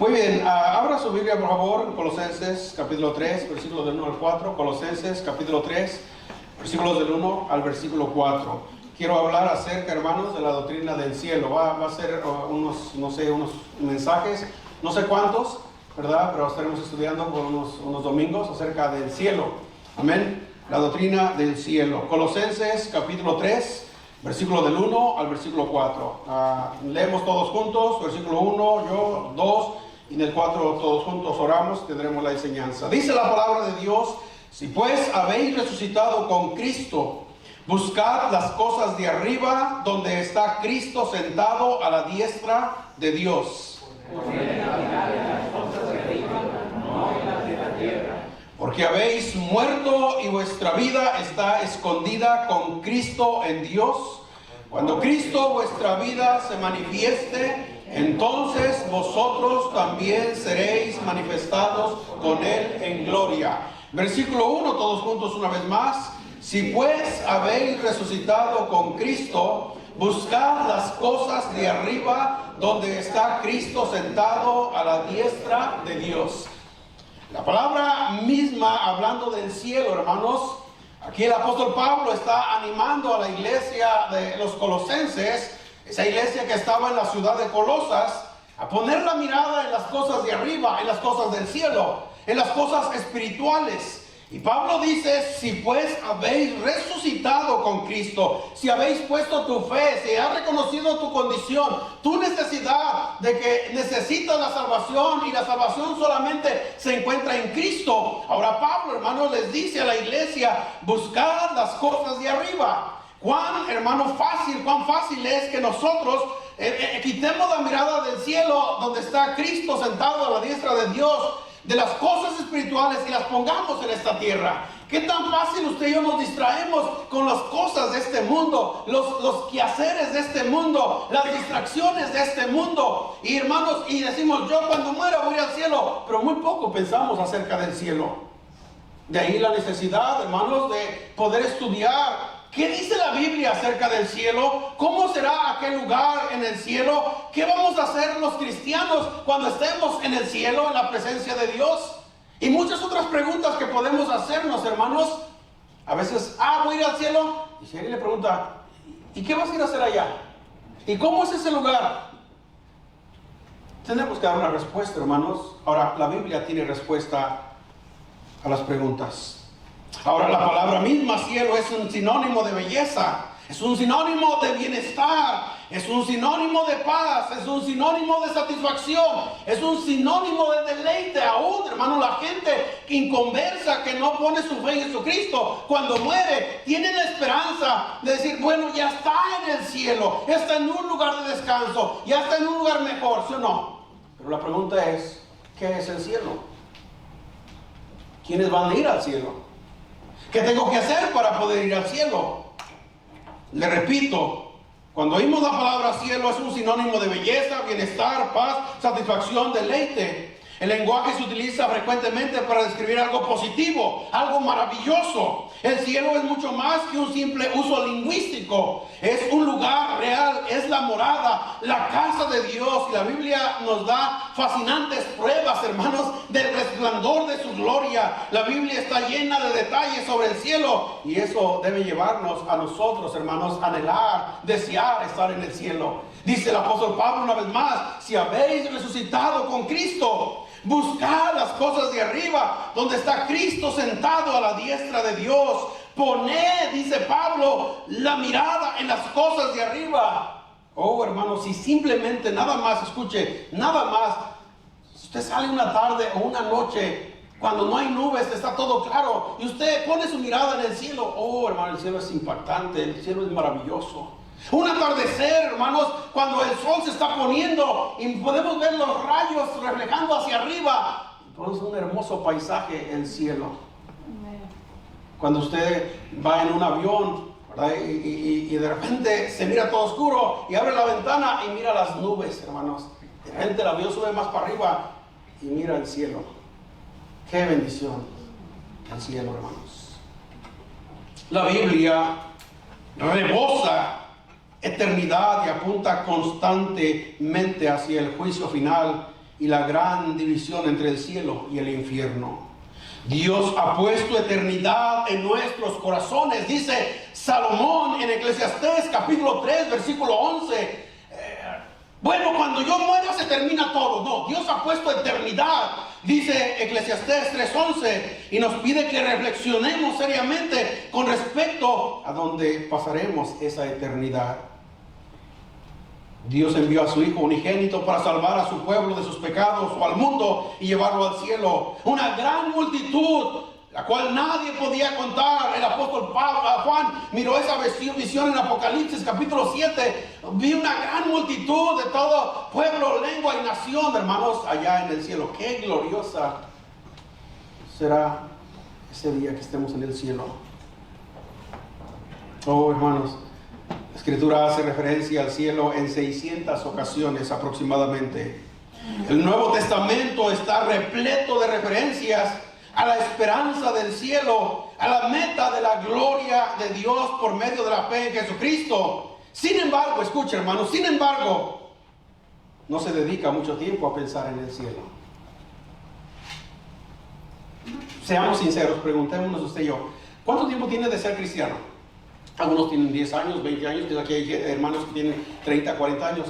Muy bien, abra su Biblia por favor en Colosenses capítulo 3, versículos del 1 al 4. Colosenses capítulo 3, versículos del 1 al versículo 4. Quiero hablar acerca, hermanos, de la doctrina del cielo. Va a ser unos mensajes, no sé cuántos, ¿verdad? Pero estaremos estudiando por unos domingos acerca del cielo. Amén. La doctrina del cielo. Colosenses capítulo 3, versículo del 1 al versículo 4. Leemos todos juntos, versículo 1, yo, 2, y en el 4 todos juntos oramos, tendremos la enseñanza. Dice la palabra de Dios: si pues habéis resucitado con Cristo, buscad las cosas de arriba, donde está Cristo sentado a la diestra de Dios. Porque habéis muerto y vuestra vida está escondida con Cristo en Dios. Cuando Cristo vuestra vida se manifieste, entonces vosotros también seréis manifestados con Él en gloria. Versículo 1, todos juntos una vez más. Si pues habéis resucitado con Cristo, buscad las cosas de arriba, donde está Cristo sentado a la diestra de Dios. La palabra misma, hablando del cielo, hermanos, aquí el apóstol Pablo está animando a la iglesia de los colosenses, esa iglesia que estaba en la ciudad de Colosas, a poner la mirada en las cosas de arriba, en las cosas del cielo, en las cosas espirituales. Y Pablo dice: si pues habéis resucitado con Cristo, si habéis puesto tu fe, si has reconocido tu condición, tu necesidad de que necesitas la salvación, y la salvación solamente se encuentra en Cristo. Ahora Pablo, hermanos, les dice a la iglesia: buscad las cosas de arriba. Cuán fácil es que nosotros quitemos la mirada del cielo, donde está Cristo sentado a la diestra de Dios, de las cosas espirituales, y las pongamos en esta tierra. Qué tan fácil usted y yo nos distraemos con las cosas de este mundo, los quehaceres de este mundo, las distracciones de este mundo. Y hermanos, y decimos: yo cuando muera voy al cielo, pero muy poco pensamos acerca del cielo. De ahí la necesidad, hermanos, de poder estudiar. ¿Qué dice la Biblia acerca del cielo? ¿Cómo será aquel lugar en el cielo? ¿Qué vamos a hacer los cristianos cuando estemos en el cielo, en la presencia de Dios? Y muchas otras preguntas que podemos hacernos, hermanos. A veces, voy a ir al cielo. Y si alguien le pregunta: ¿y qué vas a ir a hacer allá? ¿Y cómo es ese lugar? Tenemos que dar una respuesta, hermanos. Ahora, la Biblia tiene respuesta a las preguntas. Ahora, la palabra misma cielo es un sinónimo de belleza, es un sinónimo de bienestar, es un sinónimo de paz, es un sinónimo de satisfacción, es un sinónimo de deleite. Aún, hermano, la gente inconversa que no pone su fe en Jesucristo, cuando muere, tiene la esperanza de decir: bueno, ya está en el cielo, ya está en un lugar de descanso, ya está en un lugar mejor, ¿sí o no? Pero la pregunta es: ¿qué es el cielo? ¿Quiénes van a ir al cielo? ¿Qué tengo que hacer para poder ir al cielo? Le repito, cuando oímos la palabra cielo, es un sinónimo de belleza, bienestar, paz, satisfacción, deleite. El lenguaje se utiliza frecuentemente para describir algo positivo, algo maravilloso. El cielo es mucho más que un simple uso lingüístico. Es un lugar real, es la morada, la casa de Dios. Y la Biblia nos da fascinantes pruebas, hermanos, del resplandor de su gloria. La Biblia está llena de detalles sobre el cielo, y eso debe llevarnos a nosotros, hermanos, a anhelar, desear estar en el cielo. Dice el apóstol Pablo una vez más: si habéis resucitado con Cristo, buscad las cosas de arriba, donde está Cristo sentado a la diestra de Dios. Poned, dice Pablo, la mirada en las cosas de arriba. Oh, hermanos, si simplemente nada más, escuche, nada más, si usted sale una tarde o una noche cuando no hay nubes, está todo claro, y usted pone su mirada en el cielo, oh, hermano, el cielo es impactante, el cielo es maravilloso. Un atardecer, hermanos, cuando el sol se está poniendo y podemos ver los rayos reflejando hacia arriba, es un hermoso paisaje el cielo. Cuando usted va en un avión, ¿verdad? Y de repente se mira todo oscuro y abre la ventana y mira las nubes, hermanos. De repente el avión sube más para arriba y mira el cielo. ¡Qué bendición! El cielo, hermanos. La Biblia rebosa eternidad y apunta constantemente hacia el juicio final y la gran división entre el cielo y el infierno. Dios ha puesto eternidad en nuestros corazones, dice Salomón en Eclesiastés capítulo 3 versículo 11. Bueno, cuando yo muera se termina todo. No, Dios ha puesto eternidad, dice Eclesiastés 3:11, y nos pide que reflexionemos seriamente con respecto a dónde pasaremos esa eternidad. Dios envió a su Hijo unigénito para salvar a su pueblo de sus pecados o al mundo y llevarlo al cielo. Una gran multitud, la cual nadie podía contar. El apóstol Juan miró esa visión en Apocalipsis capítulo 7. Vi una gran multitud de todo pueblo, lengua y nación, hermanos, allá en el cielo. Qué gloriosa será ese día que estemos en el cielo. Oh, hermanos, la Escritura hace referencia al cielo en 600 ocasiones aproximadamente. El Nuevo Testamento está repleto de referencias a la esperanza del cielo, a la meta de la gloria de Dios por medio de la fe en Jesucristo. Sin embargo, escucha, hermanos, sin embargo, no se dedica mucho tiempo a pensar en el cielo. Seamos sinceros, preguntémonos usted y yo, ¿cuánto tiempo tiene de ser cristiano? Algunos tienen 10 años, 20 años, aquí hay hermanos que tienen 30, 40 años.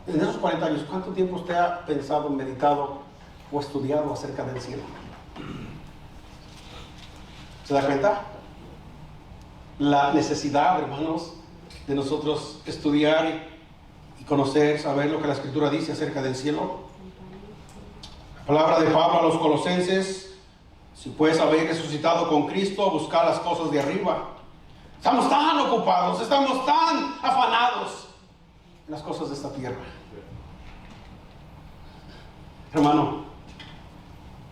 En esos 40 años, ¿cuánto tiempo usted ha pensado, meditado o estudiado acerca del cielo? ¿Se da cuenta? La necesidad, hermanos, de nosotros estudiar y conocer, saber lo que la Escritura dice acerca del cielo. La palabra de Pablo a los Colosenses: si pues habéis resucitado con Cristo, buscad las cosas de arriba. Estamos tan ocupados, estamos tan afanados en las cosas de esta tierra. Hermano,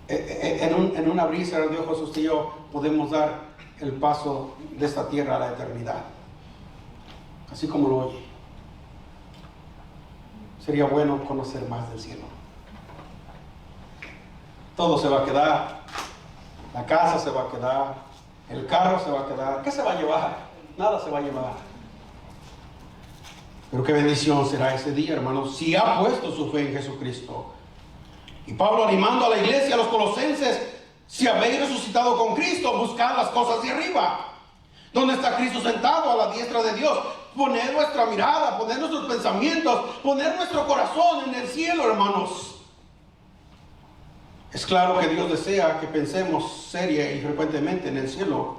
en una brisa de ojos usted y yo podemos dar el paso de esta tierra a la eternidad, así como lo oye. Sería bueno conocer más del cielo. Todo se va a quedar, la casa se va a quedar, el carro se va a quedar. ¿Qué se va a llevar? Nada se va a llevar. Pero qué bendición será ese día, hermanos, si ha puesto su fe en Jesucristo. Y Pablo animando a la iglesia, a los colosenses: si habéis resucitado con Cristo, buscad las cosas de arriba, donde está Cristo sentado a la diestra de Dios. Poner nuestra mirada, poner nuestros pensamientos, poner nuestro corazón en el cielo, hermanos. Es claro que Dios desea que pensemos seria y frecuentemente en el cielo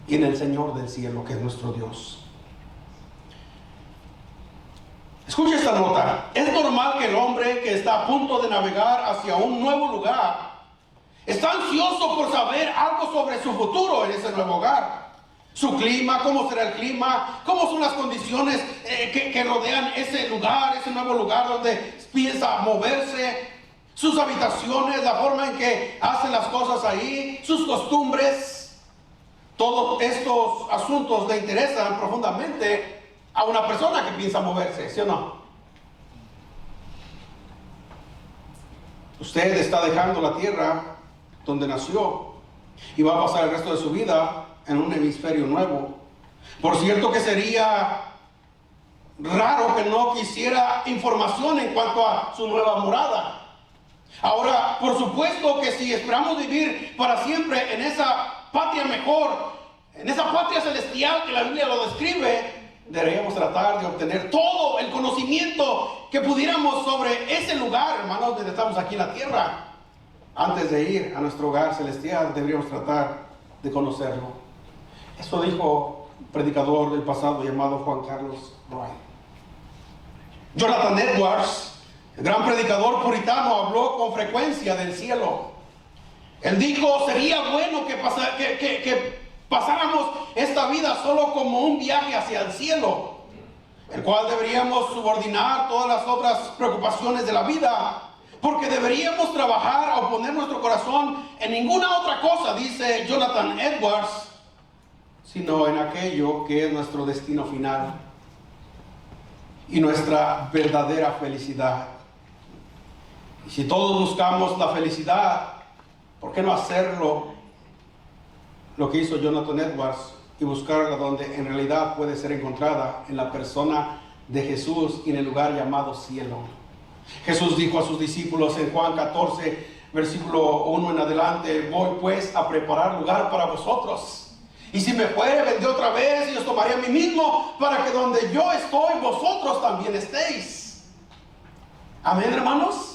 y en el Señor del cielo, que es nuestro Dios. Escuche esta nota. Es normal que el hombre que está a punto de navegar hacia un nuevo lugar está ansioso por saber algo sobre su futuro en ese nuevo hogar. Su clima, cómo será el clima, cómo son las condiciones que rodean ese lugar, ese nuevo lugar donde piensa moverse, sus habitaciones, la forma en que hacen las cosas ahí, sus costumbres. Todos estos asuntos le interesan profundamente a una persona que piensa moverse, ¿sí o no? Usted está dejando la tierra donde nació y va a pasar el resto de su vida en un hemisferio nuevo. Por cierto que sería raro que no quisiera información en cuanto a su nueva morada. Ahora, por supuesto que si esperamos vivir para siempre en esa patria mejor, en esa patria celestial que la Biblia lo describe, deberíamos tratar de obtener todo el conocimiento que pudiéramos sobre ese lugar, hermanos, donde estamos aquí en la tierra. Antes de ir a nuestro hogar celestial, deberíamos tratar de conocerlo. Eso dijo un predicador del pasado llamado Juan Carlos Wright. Jonathan Edwards, el gran predicador puritano, habló con frecuencia del cielo. Él dijo: sería bueno que pasáramos esta vida solo como un viaje hacia el cielo, el cual deberíamos subordinar todas las otras preocupaciones de la vida, porque deberíamos trabajar o poner nuestro corazón en ninguna otra cosa, dice Jonathan Edwards, sino en aquello que es nuestro destino final y nuestra verdadera felicidad. Y si todos buscamos la felicidad, ¿por qué no hacerlo lo que hizo Jonathan Edwards y buscarla donde en realidad puede ser encontrada, en la persona de Jesús y en el lugar llamado cielo? Jesús dijo a sus discípulos en Juan 14, versículo 1 en adelante: voy pues a preparar lugar para vosotros. Y si me fuere, vendré otra vez y os tomaré a mí mismo, para que donde yo estoy, vosotros también estéis. Amén, hermanos.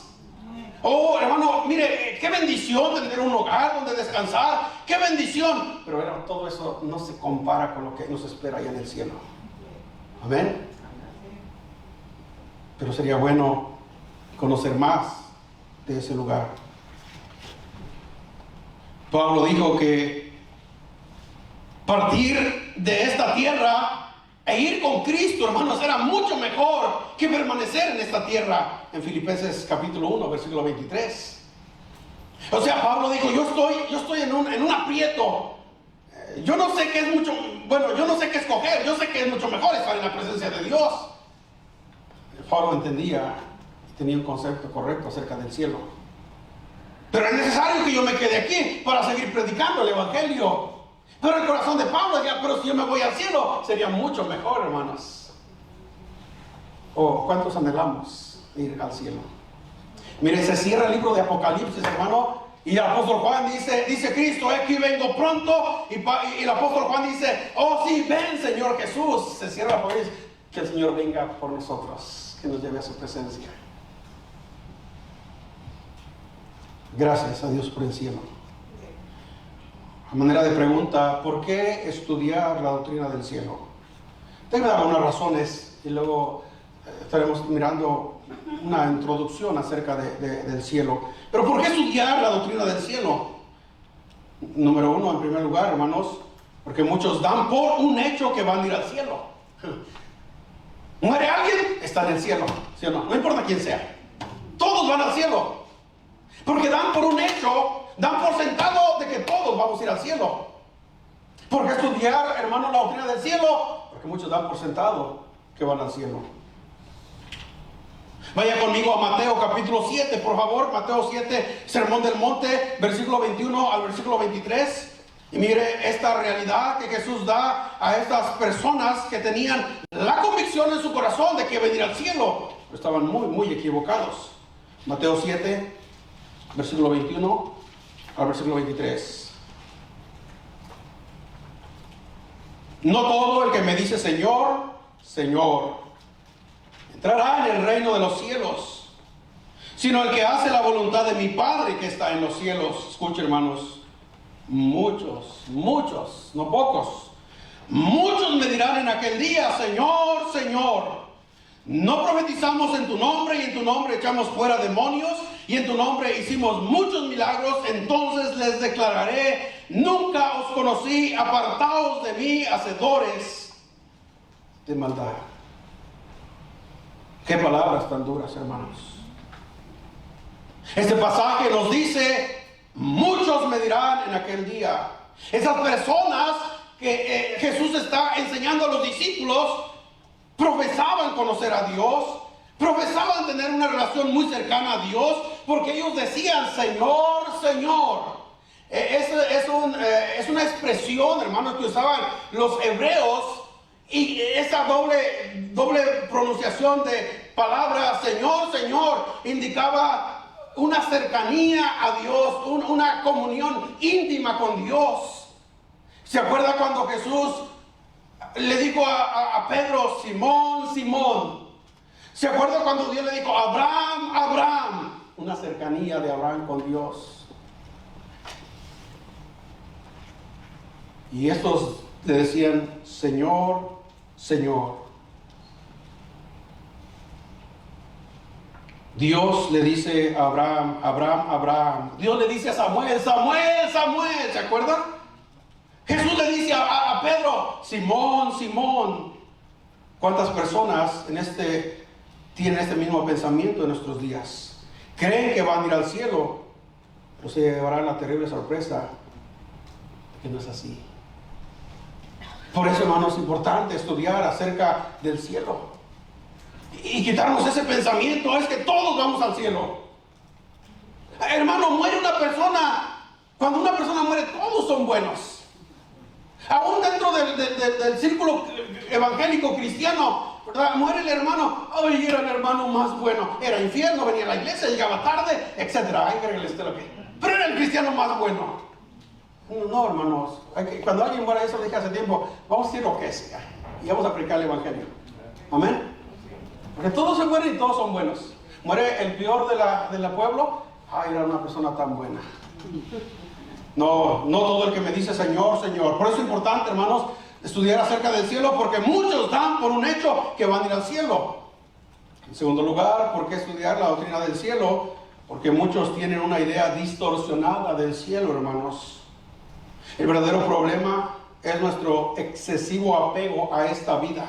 Oh, hermano, mire, qué bendición tener un hogar donde descansar. Qué bendición. Pero todo eso no se compara con lo que nos espera allá en el cielo. Amén. Pero sería bueno conocer más de ese lugar. Pablo dijo que partir de esta tierra e ir con Cristo, hermanos, era mucho mejor que permanecer en esta tierra. En Filipenses capítulo 1, versículo 23. O sea, Pablo dijo: yo estoy en un aprieto. Yo no sé qué es mucho, bueno, yo no sé qué escoger. Yo sé que es mucho mejor estar en la presencia de Dios. Pablo entendía y tenía un concepto correcto acerca del cielo. Pero es necesario que yo me quede aquí para seguir predicando el evangelio. Pero el corazón de Pablo decía: pero si yo me voy al cielo, sería mucho mejor, hermanos. Oh, ¿cuántos anhelamos ir al cielo? Mire, se cierra el libro de Apocalipsis, hermano, y el apóstol Juan dice Cristo: aquí vengo pronto. Y el apóstol Juan dice: oh sí, ven Señor Jesús. Se cierra la Apocalipsis, que el Señor venga por nosotros, que nos lleve a su presencia. Gracias a Dios por el cielo. A manera de pregunta, ¿por qué estudiar la doctrina del cielo? Tengo algunas razones y luego estaremos mirando una introducción acerca del cielo. Pero ¿por qué estudiar la doctrina del cielo? Número uno, en primer lugar, hermanos, porque muchos dan por un hecho que van a ir al cielo. Muere alguien, está en el cielo, ¿sí o no? No importa quién sea, todos van al cielo. Porque dan por un hecho, dan por sentado de que todos vamos a ir al cielo. ¿Por qué estudiar, hermano, la doctrina del cielo? Porque muchos dan por sentado que van al cielo. Vaya conmigo a Mateo capítulo 7, por favor. Mateo 7, Sermón del Monte, versículo 21 al versículo 23. Y mire esta realidad que Jesús da a estas personas que tenían la convicción en su corazón de que iban a ir al cielo, pero estaban muy equivocados. Mateo 7, versículo 21 al versículo 23. No todo el que me dice Señor, Señor, entrará en el reino de los cielos, sino el que hace la voluntad de mi Padre que está en los cielos. Escuchen, hermanos, muchos, no pocos, muchos me dirán en aquel día: Señor, Señor, ¿no profetizamos en tu nombre y en tu nombre echamos fuera demonios y en tu nombre hicimos muchos milagros? Entonces les declararé: nunca os conocí, apartaos de mí, hacedores de maldad. Qué palabras tan duras, hermanos. Este pasaje nos dice: muchos me dirán en aquel día. Esas personas que Jesús está enseñando a los discípulos profesaban conocer a Dios, profesaban tener una relación muy cercana a Dios, porque ellos decían: Señor, Señor. Es una expresión, hermanos, que usaban los hebreos, y esa doble pronunciación de palabra Señor, Señor indicaba una cercanía a Dios, una comunión íntima con Dios. ¿Se acuerda cuando Jesús le dijo a Pedro: Simón, Simón? ¿Se acuerda cuando Dios le dijo: Abraham, Abraham? Una cercanía de Abraham con Dios. Y estos le decían: Señor, Señor. Dios le dice a Abraham: Abraham, Abraham. Dios le dice a Samuel: Samuel, Samuel. ¿Se acuerdan? Jesús le dice a Pedro: Simón, Simón. ¿Cuántas personas tienen este mismo pensamiento en nuestros días? Creen que van a ir al cielo, pero se llevarán la terrible sorpresa que no es así. Por eso, hermanos, es importante estudiar acerca del cielo y quitarnos ese pensamiento: es que todos vamos al cielo. Hermano, muere una persona. Cuando una persona muere, todos son buenos. Aún dentro del círculo evangélico cristiano, ¿verdad? Muere el hermano. Ay, era el hermano más bueno. Era infierno, venía a la iglesia, llegaba tarde, etc. Pero era el cristiano más bueno. No, hermanos. Cuando alguien muera, eso lo dije hace tiempo, vamos a decir lo que sea. Y vamos a predicar el evangelio. Amén. Porque todos se mueren y todos son buenos. Muere el peor del pueblo. Ay, era una persona tan buena. No todo el que me dice Señor, Señor. Por eso es importante, hermanos, estudiar acerca del cielo, porque muchos dan por un hecho que van a ir al cielo. En segundo lugar, ¿por qué estudiar la doctrina del cielo? Porque muchos tienen una idea distorsionada del cielo, hermanos. El verdadero problema es nuestro excesivo apego a esta vida.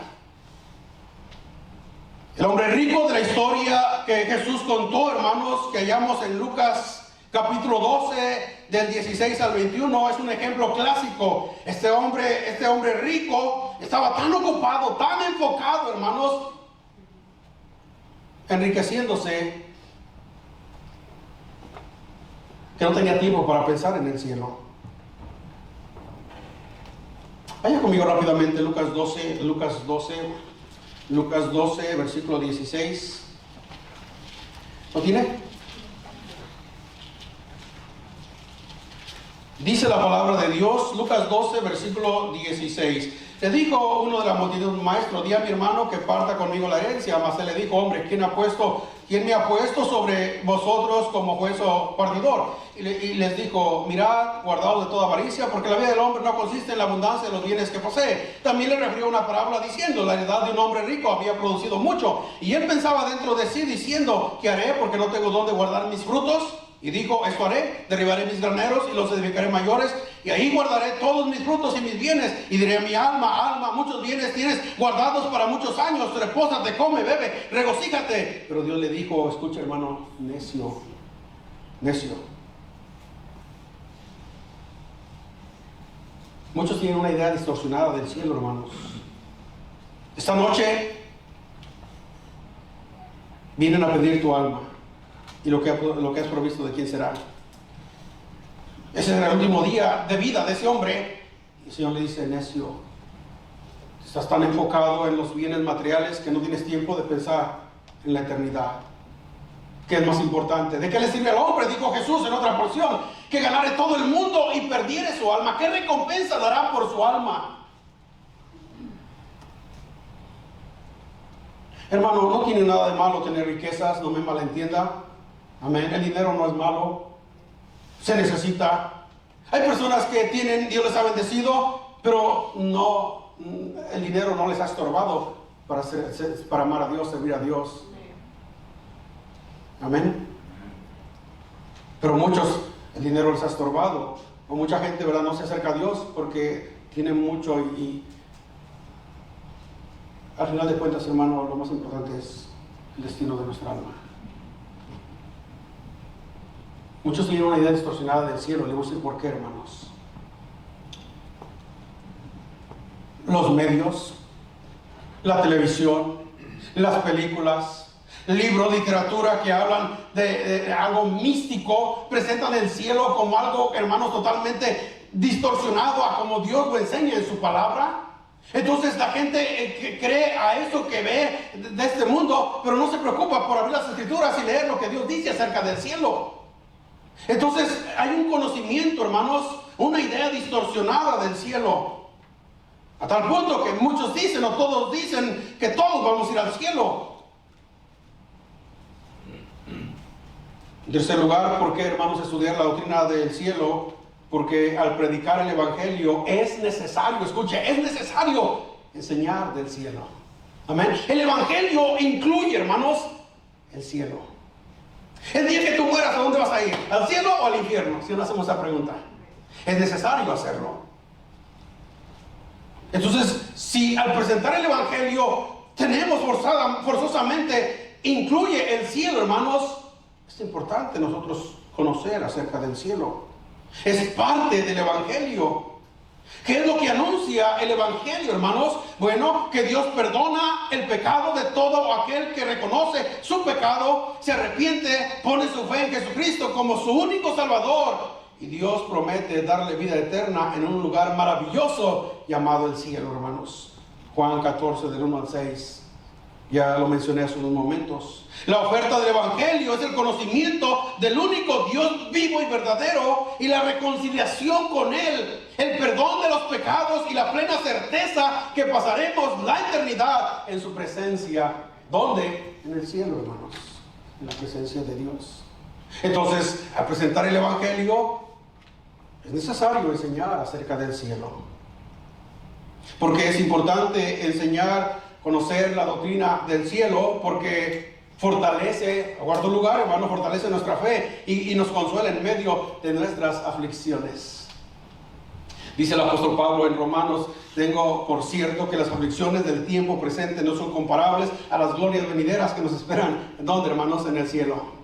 El hombre rico de la historia que Jesús contó, hermanos, que hallamos en Lucas capítulo 12, del 16 al 21, es un ejemplo clásico. Este hombre rico estaba tan ocupado, tan enfocado, hermanos, enriqueciéndose, que no tenía tiempo para pensar en el cielo. Vaya conmigo rápidamente, Lucas 12, versículo 16. ¿Lo tiene? Dice la palabra de Dios, Lucas 12, versículo 16. Le dijo uno de la multitud: maestro, di a mi hermano que parta conmigo la herencia. Mas él le dijo: hombre, ¿quién me ha puesto sobre vosotros como juez o partidor? Y les dijo: mirad, guardaos de toda avaricia, porque la vida del hombre no consiste en la abundancia de los bienes que posee. También le refirió una parábola diciendo: la heredad de un hombre rico había producido mucho, y él pensaba dentro de sí diciendo: ¿qué haré? Porque no tengo dónde guardar mis frutos. Y dijo: esto haré, derribaré mis graneros y los edificaré mayores, y ahí guardaré todos mis frutos y mis bienes. Y diré a mi alma, muchos bienes tienes guardados para muchos años, repósate, come, bebe, regocíjate. Pero Dios le dijo: escucha, hermano, necio. Muchos tienen una idea distorsionada del cielo, hermanos. Esta noche vienen a pedir tu alma. Y lo que has provisto, ¿de quién será? Ese era el último día de vida de ese hombre. Y el Señor le dice: necio, estás tan enfocado en los bienes materiales que no tienes tiempo de pensar en la eternidad. ¿Qué es más importante? ¿De qué le sirve al hombre? Dijo Jesús en otra porción: que ganare todo el mundo y perdiere su alma. ¿Qué recompensa dará por su alma? Hermano, no tiene nada de malo tener riquezas, no me malentienda. Amén. El dinero no es malo, se necesita. Hay personas que tienen, Dios les ha bendecido, pero no, el dinero no les ha estorbado para amar a Dios, servir a Dios. Amén. Pero muchos, el dinero les ha estorbado, o mucha gente, ¿verdad?, no se acerca a Dios porque tiene mucho, y al final de cuentas, hermano, lo más importante es el destino de nuestra alma. Muchos tienen una idea distorsionada del cielo. Le voy a decir por qué, hermanos. Los medios, la televisión, las películas, libros, literatura que hablan de algo místico, presentan el cielo como algo, hermanos, totalmente distorsionado a como Dios lo enseña en su palabra. Entonces la gente cree a eso que ve de este mundo, pero no se preocupa por abrir las escrituras y leer lo que Dios dice acerca del cielo. Entonces hay un conocimiento, hermanos, una idea distorsionada del cielo, a tal punto que muchos dicen, o todos dicen, que todos vamos a ir al cielo. En tercer lugar, ¿por qué, hermanos, estudiar la doctrina del cielo? Porque al predicar el evangelio es necesario, escuche, es necesario enseñar del cielo. Amén. El evangelio incluye, hermanos, el cielo. El día que tú mueras, ¿a dónde vas a ir? ¿Al cielo o al infierno? Si no hacemos esa pregunta, es necesario hacerlo. Entonces, si al presentar el evangelio tenemos forzosamente incluye el cielo, hermanos, es importante nosotros conocer acerca del cielo. Es parte del evangelio. ¿Qué es lo que anuncia el evangelio, hermanos? Bueno, que Dios perdona el pecado de todo aquel que reconoce su pecado, se arrepiente, pone su fe en Jesucristo como su único Salvador, y Dios promete darle vida eterna en un lugar maravilloso llamado el cielo, hermanos. Juan 14, del 1 al 6. Ya lo mencioné hace unos momentos. La oferta del Evangelio es el conocimiento del único Dios vivo y verdadero y la reconciliación con Él, el perdón de los pecados y la plena certeza que pasaremos la eternidad en su presencia. ¿Dónde? En el cielo, hermanos, en la presencia de Dios. Entonces, al presentar el Evangelio, es necesario enseñar acerca del cielo. Porque es importante enseñar, conocer la doctrina del cielo, porque fortalece, a cuarto lugar, hermano, fortalece nuestra fe y nos consuela en medio de nuestras aflicciones. Dice el apóstol Pablo en Romanos: tengo por cierto que las aflicciones del tiempo presente no son comparables a las glorias venideras que nos esperan. ¿En dónde, hermanos? En el cielo.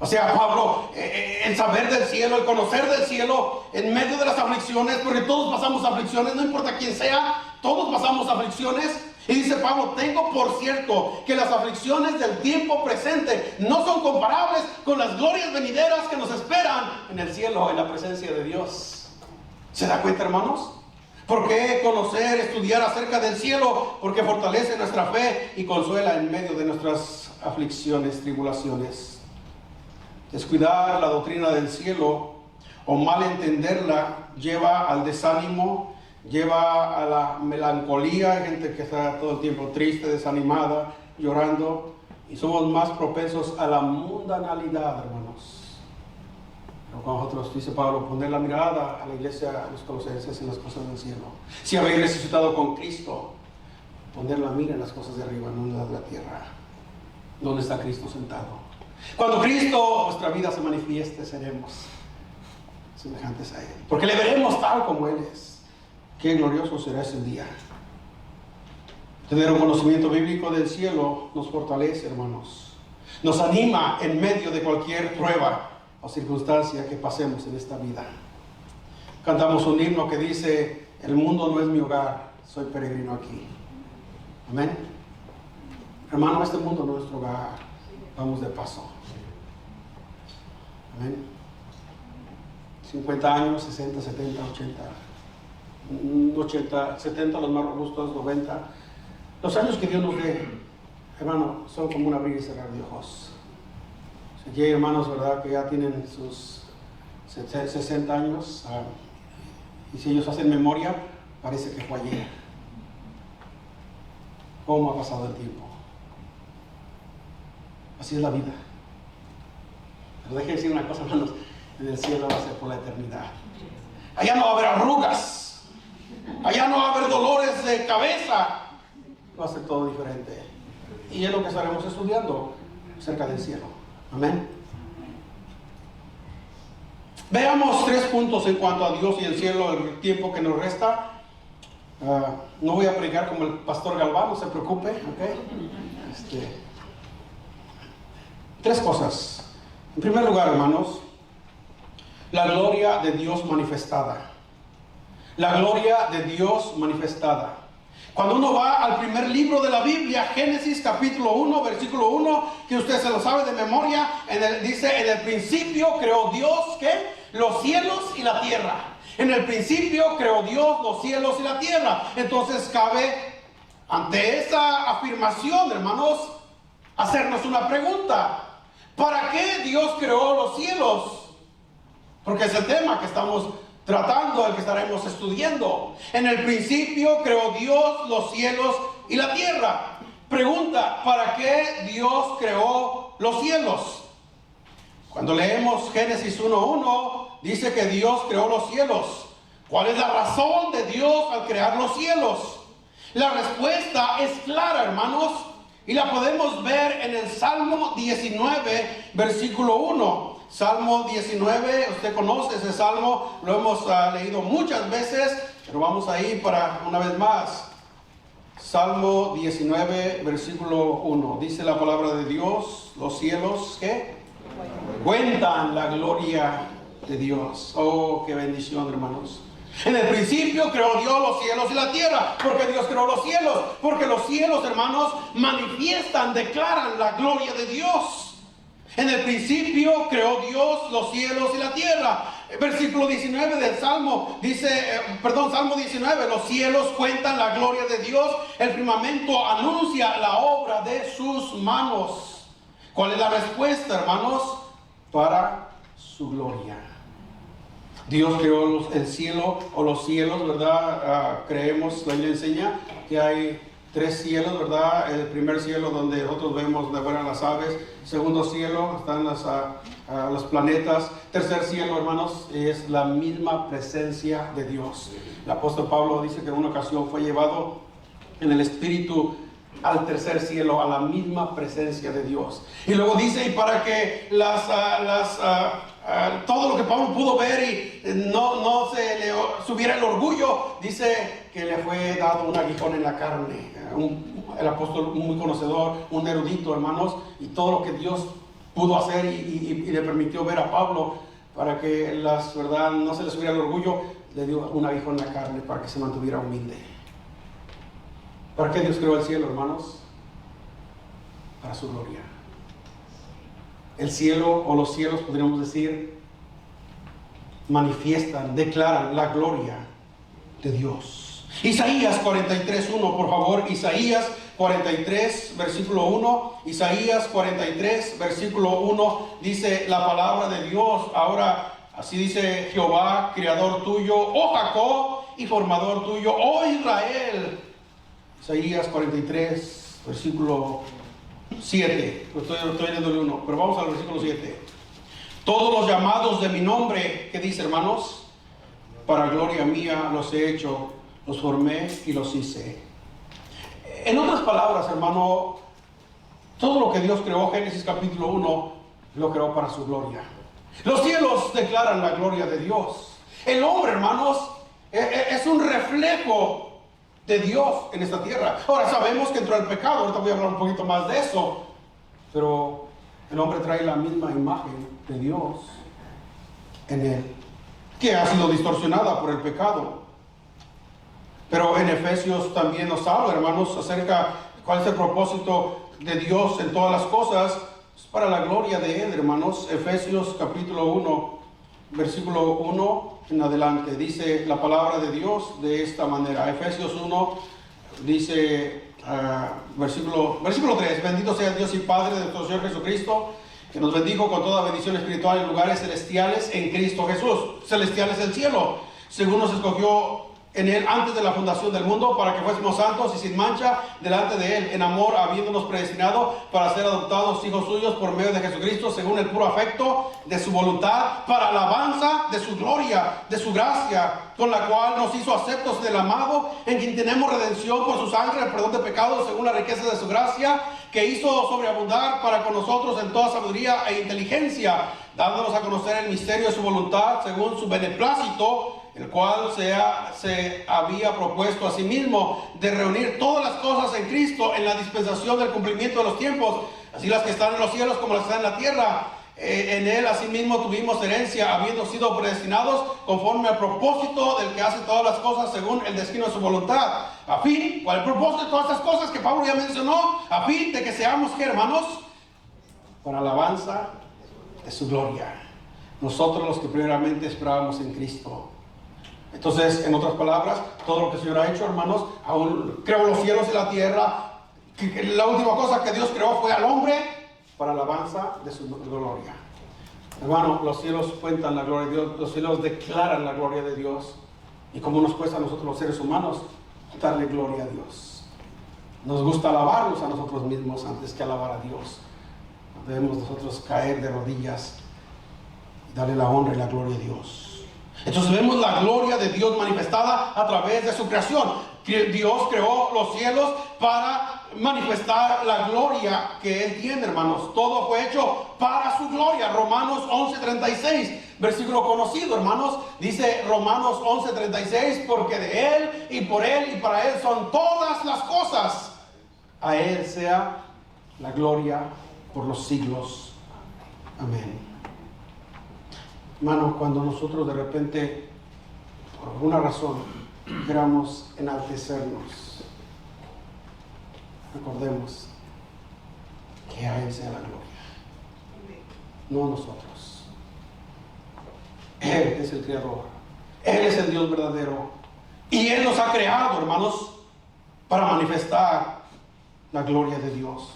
O sea, Pablo, el saber del cielo, el conocer del cielo en medio de las aflicciones, porque todos pasamos aflicciones, no importa quién sea, todos pasamos aflicciones. Y dice Pablo: tengo por cierto que las aflicciones del tiempo presente no son comparables con las glorias venideras que nos esperan en el cielo, en la presencia de Dios. ¿Se da cuenta, hermanos? ¿Por qué conocer, estudiar acerca del cielo? Porque fortalece nuestra fe y consuela en medio de nuestras aflicciones, tribulaciones. Descuidar la doctrina del cielo o mal entenderla lleva al desánimo, lleva a la melancolía. Hay gente que está todo el tiempo triste, desanimada, llorando, y somos más propensos a la mundanalidad, hermanos. Pero con nosotros, dice Pablo, poner la mirada a la iglesia, a los colosenses, en las cosas del cielo. Si habéis resucitado con Cristo, poner la mira en las cosas de arriba, no en las de la tierra. ¿Dónde está Cristo sentado? Cuando Cristo, nuestra vida, se manifieste, seremos semejantes a Él, porque le veremos tal como Él es. Qué glorioso será ese día. Tener un conocimiento bíblico del cielo nos fortalece, hermanos. Nos anima en medio de cualquier prueba o circunstancia que pasemos en esta vida. Cantamos un himno que dice: el mundo no es mi hogar, soy peregrino aquí. Amén. Hermano, este mundo no es nuestro hogar, vamos de paso. Amén. 50 años, 60, 70, 80, 70 los más robustos, 90. Los años que Dios nos dé, hermano, son como un abrir y cerrar de ojos. Aquí hay hermanos, ¿verdad?, que ya tienen sus 60 años, y si ellos hacen memoria, parece que fue ayer. ¿Cómo ha pasado el tiempo? Así es la vida. Pero déjenme decir una cosa, hermanos: en el cielo va a ser por la eternidad. Allá no va a haber arrugas, allá no va a haber dolores de cabeza, va a ser todo diferente. Y es lo que estaremos estudiando acerca del cielo. Amén. Veamos 3 puntos en cuanto a Dios y el cielo, el tiempo que nos resta. No voy a predicar como el pastor Galván, no se preocupe, ¿ok? 3 cosas. En primer lugar, hermanos, la gloria de Dios manifestada. La gloria de Dios manifestada. Cuando uno va al primer libro de la Biblia, Génesis capítulo 1, versículo 1, que usted se lo sabe de memoria, dice: en el principio creó Dios, ¿qué? Los cielos y la tierra. En el principio creó Dios los cielos y la tierra. Entonces cabe, ante esa afirmación, hermanos, hacernos una pregunta: ¿para qué Dios creó los cielos? Porque es el tema que estamos tratando, el que estaremos estudiando. En el principio creó Dios los cielos y la tierra. Pregunta: ¿para qué Dios creó los cielos? Cuando leemos Génesis 1:1, dice que Dios creó los cielos. ¿Cuál es la razón de Dios al crear los cielos? La respuesta es clara, hermanos, y la podemos ver en el Salmo 19, versículo 1. Salmo 19, usted conoce ese salmo, lo hemos leído muchas veces, pero vamos ahí para una vez más. Salmo 19, versículo 1. Dice la palabra de Dios: los cielos, ¿qué? Cuentan la gloria de Dios. Oh, qué bendición, hermanos. En el principio creó Dios los cielos y la tierra. ¿Por qué Dios creó los cielos? Porque los cielos, hermanos, manifiestan, declaran la gloria de Dios. En el principio creó Dios los cielos y la tierra. Versículo 19 del Salmo dice, Salmo 19, los cielos cuentan la gloria de Dios, el firmamento anuncia la obra de sus manos. ¿Cuál es la respuesta, hermanos? Para su gloria. Dios creó el cielo o los cielos, ¿verdad? Creemos, la Biblia enseña que hay 3 cielos, ¿verdad? El primer cielo donde nosotros vemos de vuelan las aves. Segundo cielo están los planetas. Tercer cielo, hermanos, es la misma presencia de Dios. El apóstol Pablo dice que en una ocasión fue llevado en el Espíritu al tercer cielo, a la misma presencia de Dios. Y luego dice, y para que todo lo que Pablo pudo ver y no se le subiera el orgullo, dice que le fue dado un aguijón en la carne. El apóstol muy conocedor, un erudito, hermanos, y todo lo que Dios pudo hacer y le permitió ver a Pablo para que verdad no se le subiera el orgullo, le dio un aguijón en la carne para que se mantuviera humilde. ¿Para qué Dios creó el cielo, hermanos? Para su gloria. El cielo o los cielos, podríamos decir, manifiestan, declaran la gloria de Dios. Isaías 43:1, por favor. Isaías 43, versículo 1. Isaías 43, versículo 1, dice la palabra de Dios. Ahora, así dice Jehová, creador tuyo, oh Jacob, y formador tuyo, oh Israel. Isaías 43, versículo 7. Estoy leyendo el 1, pero vamos al versículo 7. Todos los llamados de mi nombre, ¿qué dice, hermanos? Para gloria mía los he hecho, los formé y los hice. En otras palabras, hermano, todo lo que Dios creó, Génesis capítulo 1, lo creó para su gloria. Los cielos declaran la gloria de Dios. El hombre, hermanos, es un reflejo de Dios en esta tierra. Ahora sabemos que entró el pecado, ahorita voy a hablar un poquito más de eso, pero el hombre trae la misma imagen de Dios en él, que ha sido distorsionada por el pecado. Pero en Efesios también nos habla, hermanos, acerca cuál es el propósito de Dios en todas las cosas. Es para la gloria de Él, hermanos. Efesios capítulo 1, versículo 1 en adelante, dice la palabra de Dios de esta manera. Efesios 1 dice, versículo 3, bendito sea Dios y Padre de nuestro Señor Jesucristo, que nos bendijo con toda bendición espiritual en lugares celestiales en Cristo Jesús. Celestial es el cielo, según nos escogió en Él antes de la fundación del mundo, para que fuésemos santos y sin mancha delante de Él, en amor, habiéndonos predestinado para ser adoptados hijos suyos por medio de Jesucristo, según el puro afecto de su voluntad, para alabanza de su gloria, de su gracia, con la cual nos hizo aceptos del amado, en quien tenemos redención por su sangre, el perdón de pecados, según la riqueza de su gracia, que hizo sobreabundar para con nosotros en toda sabiduría e inteligencia, dándonos a conocer el misterio de su voluntad, según su beneplácito, el cual se había propuesto a sí mismo de reunir todas las cosas en Cristo en la dispensación del cumplimiento de los tiempos, así las que están en los cielos como las que están en la tierra. En Él asimismo tuvimos herencia, habiendo sido predestinados conforme al propósito del que hace todas las cosas según el destino de su voluntad. A fin, ¿cuál es el propósito de todas estas cosas que Pablo ya mencionó? A fin de que seamos, ¿qué, hermanos? Para alabanza de su gloria. Nosotros los que primeramente esperábamos en Cristo. Entonces, en otras palabras, todo lo que el Señor ha hecho, hermanos, aún creó los cielos y la tierra. La última cosa que Dios creó fue al hombre para alabanza de su gloria. Hermano, los cielos cuentan la gloria de Dios, los cielos declaran la gloria de Dios. Y como nos cuesta a nosotros los seres humanos darle gloria a Dios. Nos gusta alabarnos a nosotros mismos antes que alabar a Dios. Debemos nosotros caer de rodillas y darle la honra y la gloria a Dios. Entonces vemos la gloria de Dios manifestada a través de su creación. Dios creó los cielos para manifestar la gloria que Él tiene, hermanos. Todo fue hecho para su gloria. Romanos 11:36, versículo conocido, hermanos. Dice Romanos 11:36, porque de Él y por Él y para Él son todas las cosas. A Él sea la gloria por los siglos. Amén. Hermano, cuando nosotros de repente, por alguna razón, queramos enaltecernos, recordemos que a Él sea la gloria. no nosotros. Él es el Creador. Él es el Dios verdadero. Y Él nos ha creado, hermanos, para manifestar la gloria de Dios.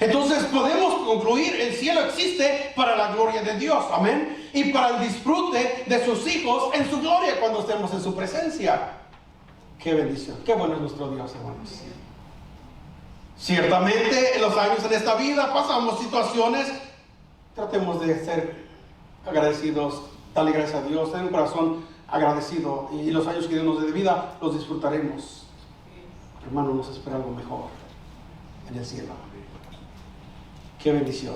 Entonces podemos concluir, el cielo existe para la gloria de Dios, amén, y para el disfrute de sus hijos en su gloria cuando estemos en su presencia. Qué bendición, qué bueno es nuestro Dios, hermanos. Ciertamente en los años en esta vida pasamos situaciones, tratemos de ser agradecidos, darle gracias a Dios, tener un corazón agradecido, y los años que Dios nos dé de vida los disfrutaremos. Hermano, nos espera algo mejor en el cielo. Qué bendición.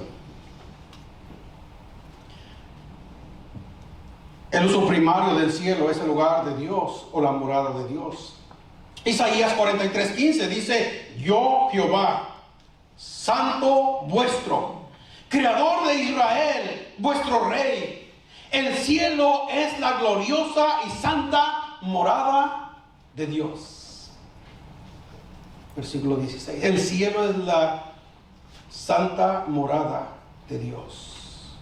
El uso primario del cielo es el lugar de Dios o la morada de Dios. Isaías 43:15 dice: yo Jehová, santo vuestro, creador de Israel, vuestro rey. El cielo es la gloriosa y santa morada de Dios. Versículo 16. El cielo es la santa morada de Dios.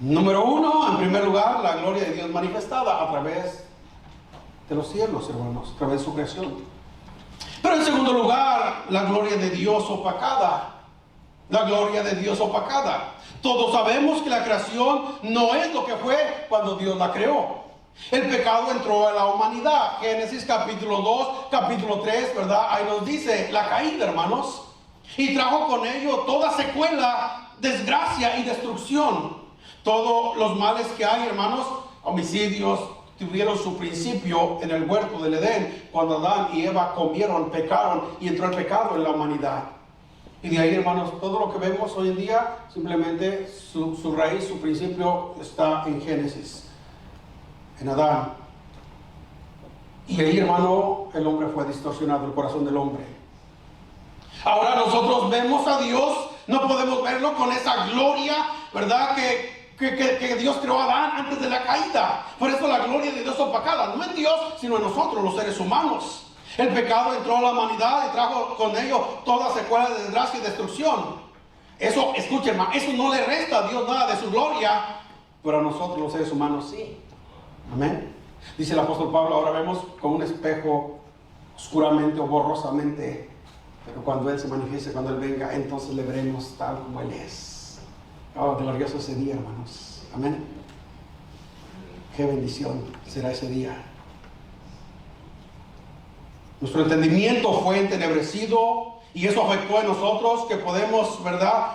Número 1, en primer lugar, la gloria de Dios manifestada a través de los cielos, hermanos, a través de su creación. Pero en segundo lugar, la gloria de Dios opacada. La gloria de Dios opacada. Todos sabemos que la creación no es lo que fue cuando Dios la creó. El pecado entró a la humanidad. Génesis capítulo 2, capítulo 3, ¿verdad? Ahí nos dice la caída, hermanos. Y trajo con ello toda secuela, desgracia y destrucción. Todos los males que hay, hermanos, homicidios, tuvieron su principio en el huerto del Edén, cuando Adán y Eva comieron, pecaron y entró el pecado en la humanidad. Y de ahí, hermanos, todo lo que vemos hoy en día, simplemente su raíz, su principio está en Génesis, en Adán. Y ahí, hermano, el hombre fue distorsionado, el corazón del hombre. Ahora nosotros vemos a Dios, no podemos verlo con esa gloria, ¿verdad? Que Dios creó a Adán antes de la caída. Por eso la gloria de Dios opacada, no en Dios, sino en nosotros, los seres humanos. El pecado entró a la humanidad y trajo con ello toda secuela de desgracia y destrucción. Eso, escuchen, hermano, eso no le resta a Dios nada de su gloria, pero a nosotros los seres humanos sí. Amén. Dice el apóstol Pablo: ahora vemos con un espejo oscuramente o borrosamente, pero cuando Él se manifieste, cuando Él venga, entonces le veremos tal como Él es. Oh, glorioso ese día, hermanos. Amén. Qué bendición será ese día. Nuestro entendimiento fue entenebrecido y eso afectó en nosotros, que podemos, ¿verdad?,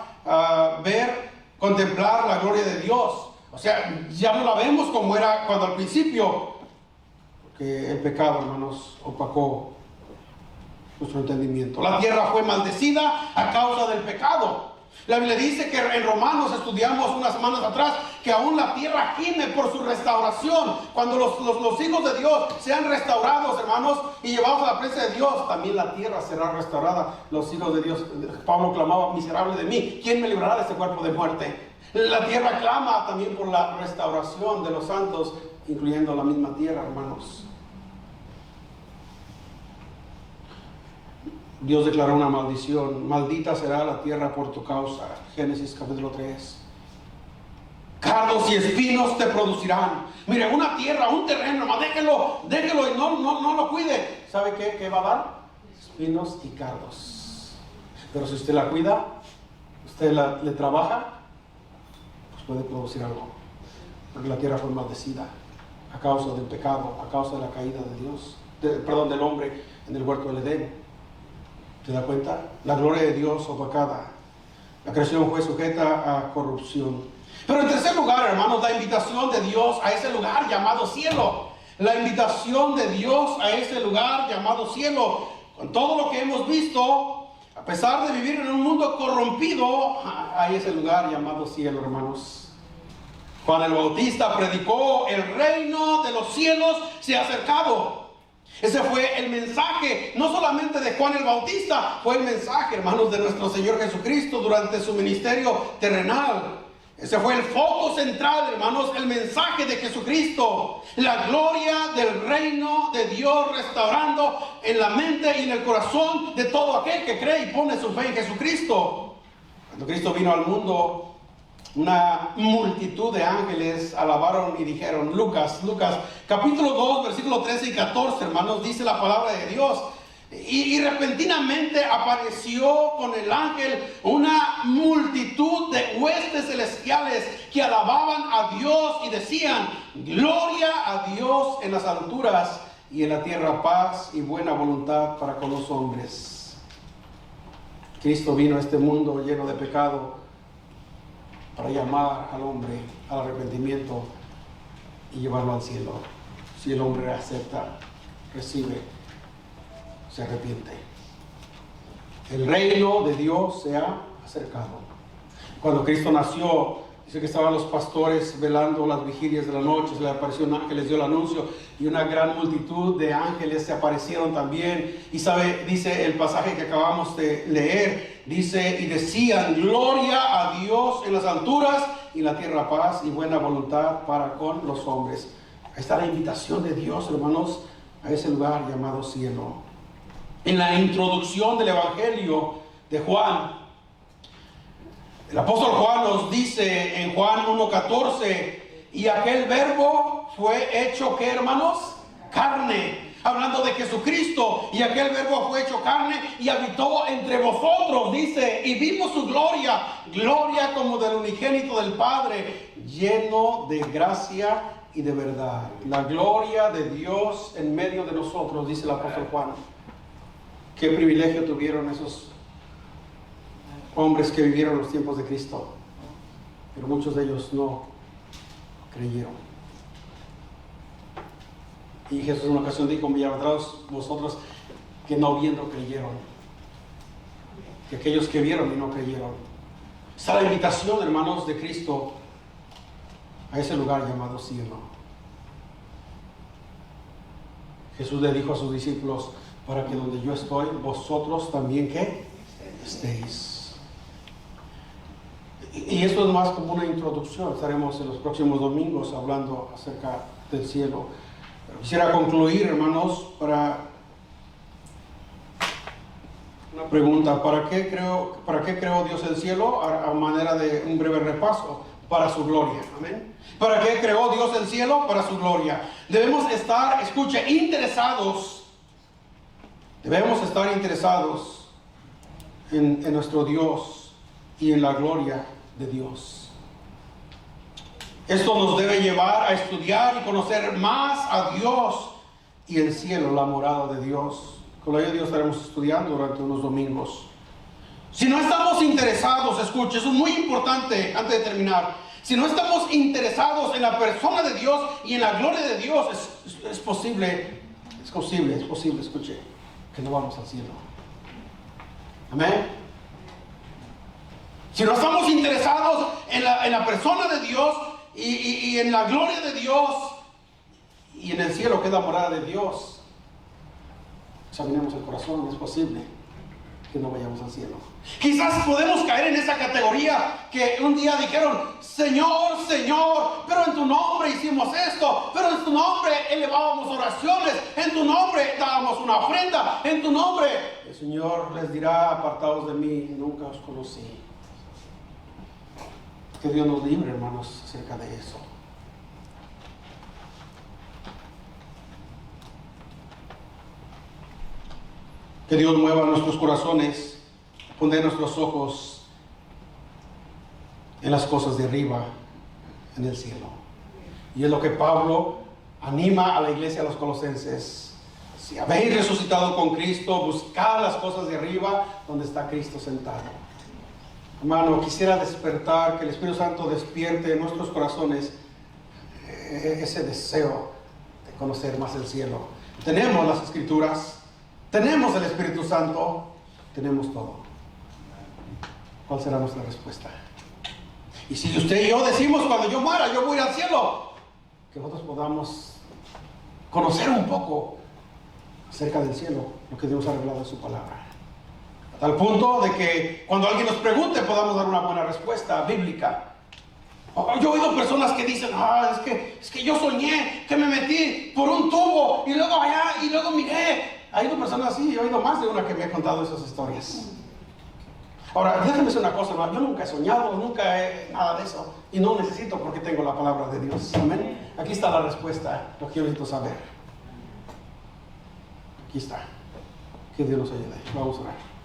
ver, contemplar la gloria de Dios. O sea, ya no la vemos como era cuando al principio, porque el pecado, hermanos, opacó nuestro entendimiento. La tierra fue maldecida a causa del pecado. La Biblia dice que en Romanos estudiamos unas semanas atrás que aún la tierra gime por su restauración. Cuando los hijos de Dios sean restaurados, hermanos, y llevados a la presencia de Dios, también la tierra será restaurada. Los hijos de Dios, Pablo clamaba: miserable de mí, ¿quién me librará de este cuerpo de muerte? La tierra clama también por la restauración de los santos, incluyendo la misma tierra, hermanos. Dios declaró una maldición: maldita será la tierra por tu causa. Génesis capítulo 3. Cardos y espinos te producirán. Mire, una tierra, un terreno, déjelo y no lo cuide. ¿Sabe qué va a dar? Espinos y cardos. Pero si usted la cuida, usted le trabaja, pues puede producir algo. Porque la tierra fue maldecida a causa del pecado, a causa de la caída de Dios, del hombre en el huerto del Edén. ¿Se da cuenta? La gloria de Dios opacada. La creación fue sujeta a corrupción. Pero en tercer lugar, hermanos, la invitación de Dios a ese lugar llamado cielo. La invitación de Dios a ese lugar llamado cielo. Con todo lo que hemos visto, a pesar de vivir en un mundo corrompido, hay ese lugar llamado cielo, hermanos. Juan el Bautista predicó: el reino de los cielos se ha acercado. Ese fue el mensaje, no solamente de Juan el Bautista, fue el mensaje, hermanos, de nuestro Señor Jesucristo durante su ministerio terrenal. Ese fue el foco central, hermanos, el mensaje de Jesucristo. La gloria del reino de Dios restaurando en la mente y en el corazón de todo aquel que cree y pone su fe en Jesucristo. Cuando Cristo vino al mundo, una multitud de ángeles alabaron y dijeron, Lucas capítulo 2, versículo 13 y 14, hermanos, dice la palabra de Dios. Y repentinamente apareció con el ángel una multitud de huestes celestiales que alababan a Dios y decían, gloria a Dios en las alturas y en la tierra paz y buena voluntad para con los hombres. Cristo vino a este mundo lleno de pecado para llamar al hombre al arrepentimiento y llevarlo al cielo. Si el hombre acepta, recibe, se arrepiente. El reino de Dios se ha acercado. Cuando Cristo nació, dice que estaban los pastores velando las vigilias de la noche, se le apareció un ángel, les dio el anuncio, y una gran multitud de ángeles se aparecieron también. Y sabe, dice el pasaje que acabamos de leer, dice, y decían, gloria a Dios en las alturas, y en la tierra paz y buena voluntad para con los hombres. Ahí está la invitación de Dios, hermanos, a ese lugar llamado cielo. En la introducción del Evangelio de Juan, el apóstol Juan nos dice en Juan 1:14, y aquel verbo fue hecho, ¿qué, hermanos? Carne. Hablando de Jesucristo, y aquel verbo fue hecho carne y habitó entre vosotros, dice, y vimos su gloria, gloria como del unigénito del Padre, lleno de gracia y de verdad. La gloria de Dios en medio de nosotros, dice el apóstol Juan. Qué privilegio tuvieron esos hombres que vivieron los tiempos de Cristo, pero muchos de ellos no creyeron. Y Jesús en una ocasión dijo, bienaventurados vosotros que no viendo creyeron, que aquellos que vieron y no creyeron. Está la invitación, hermanos, de Cristo a ese lugar llamado cielo. Jesús le dijo a sus discípulos, para que donde yo estoy, vosotros también, ¿qué? Estéis. Y esto es más como una introducción. Estaremos en los próximos domingos hablando acerca del cielo. Pero quisiera concluir, hermanos, para una pregunta. ¿Para qué creó Dios el cielo? A manera de un breve repaso. Para su gloria. Amén. ¿Para qué creó Dios el cielo? Para su gloria. Debemos estar, escuche, interesados. Debemos estar interesados en nuestro Dios y en la gloria de Dios. Esto nos debe llevar a estudiar y conocer más a Dios y el cielo, la morada de Dios. Con la ayuda de Dios estaremos estudiando durante unos domingos. Si no estamos interesados, escuche, eso es muy importante antes de terminar. Si no estamos interesados en la persona de Dios y en la gloria de Dios, es posible, escuche, que no vamos al cielo. Amén. Si no estamos interesados en la persona de Dios y en la gloria de Dios y en el cielo que es la morada de Dios, examinemos el corazón, es posible que no vayamos al cielo. Quizás podemos caer en esa categoría que un día dijeron, Señor, Señor, pero en tu nombre hicimos esto, pero en tu nombre elevábamos oraciones, en tu nombre dábamos una ofrenda, en tu nombre. El Señor les dirá, apartados de mí, nunca os conocí. Que Dios nos libre, hermanos, acerca de eso. Que Dios mueva nuestros corazones, poner nuestros ojos en las cosas de arriba, en el cielo. Y es lo que Pablo anima a la iglesia, a los colosenses. Si habéis resucitado con Cristo, buscad las cosas de arriba, donde está Cristo sentado. Hermano, quisiera despertar, que el Espíritu Santo despierte en nuestros corazones ese deseo de conocer más el cielo. Tenemos las Escrituras, tenemos el Espíritu Santo, tenemos todo. ¿Cuál será nuestra respuesta? Y si usted y yo decimos, cuando yo muera, yo voy al cielo, que nosotros podamos conocer un poco acerca del cielo, lo que Dios ha revelado en su palabra. A tal punto de que cuando alguien nos pregunte, podamos dar una buena respuesta bíblica. Yo he oído personas que dicen, es que yo soñé que me metí por un tubo y luego allá y luego miré. He oído personas así, he oído más de una que me ha contado esas historias. Ahora, déjame decir una cosa, ¿no? Yo nunca he soñado, nunca he nada de eso. Y no necesito porque tengo la palabra de Dios. Amén. Aquí está la respuesta, lo que yo necesito saber. Aquí está. Que Dios nos ayude. Vamos a orar.